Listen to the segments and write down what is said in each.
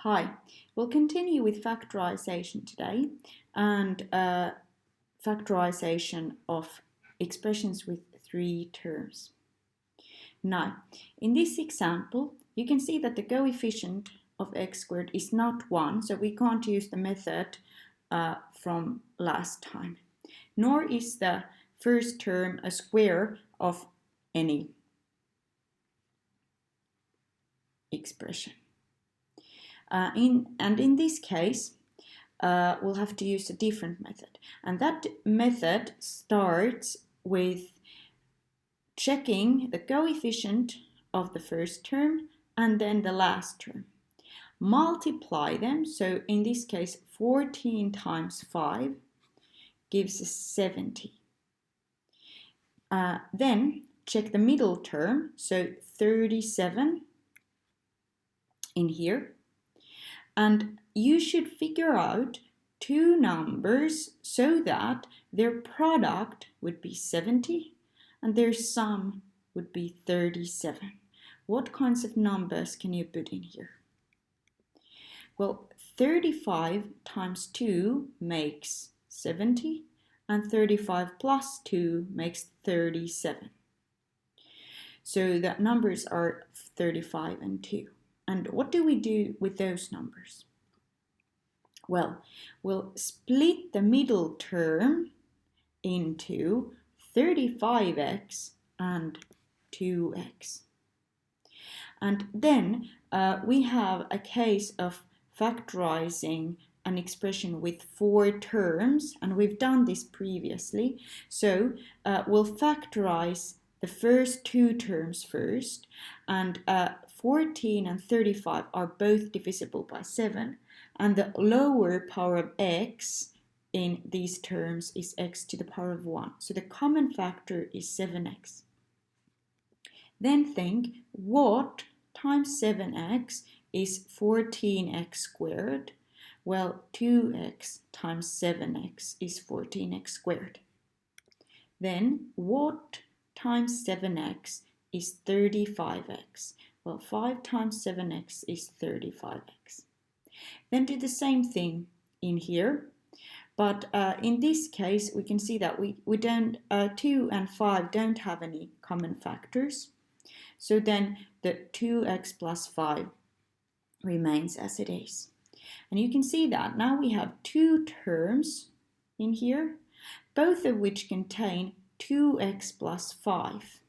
Hi, we'll continue with factorization today and factorization of expressions with three terms. Now, in this example, you can see that the coefficient of x squared is not 1, so we can't use the method from last time. Nor is the first term a square of any expression. In this case, we'll have to use a different method. And that method starts with checking the coefficient of the first term and then the last term. Multiply them, so in this case 14 times 5 gives us 70. Then check the middle term, so 37 in here. And you should figure out two numbers so that their product would be 70 and their sum would be 37. What kinds of numbers can you put in here? Well, 35 times 2 makes 70 and 35 plus 2 makes 37. So the numbers are 35 and 2. And what do we do with those numbers? Well, we'll split the middle term into 35x and 2x. And then we have a case of factorizing an expression with 4 terms, and we've done this previously. So we'll factorize the first 2 terms first, and 14 and 35 are both divisible by 7, and the lower power of x in these terms is x to the power of 1. So the common factor is 7x. Then think, what times 7x is 14x squared? Well, 2x times 7x is 14x squared. Then what times 7x is 35x? Well, 5 times 7x is 35x. Then do the same thing in here. But in this case, we can see that we don't 2 and 5 don't have any common factors. So then the 2x plus 5 remains as it is. And you can see that now we have 2 terms in here, both of which contain 2x plus 5.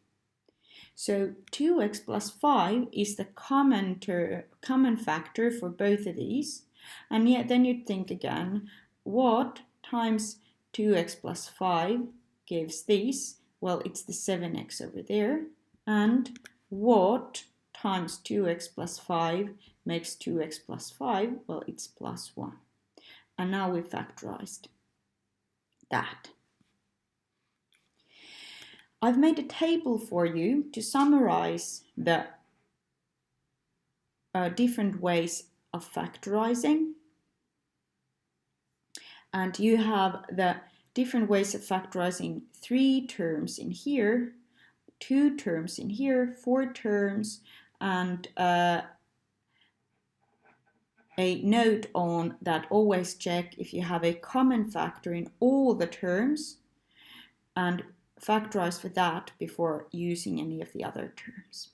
So 2x plus 5 is the common factor for both of these. And yet then you'd think again, what times 2x plus 5 gives this? Well, it's the 7x over there. And what times 2x plus 5 makes 2x plus 5? Well, it's plus 1. And now we've factorized that. I've made a table for you to summarize the different ways of factorizing. And you have the different ways of factorizing 3 terms in here, 2 terms in here, 4 terms, and a note on that always check if you have a common factor in all the terms and factorize for that before using any of the other terms.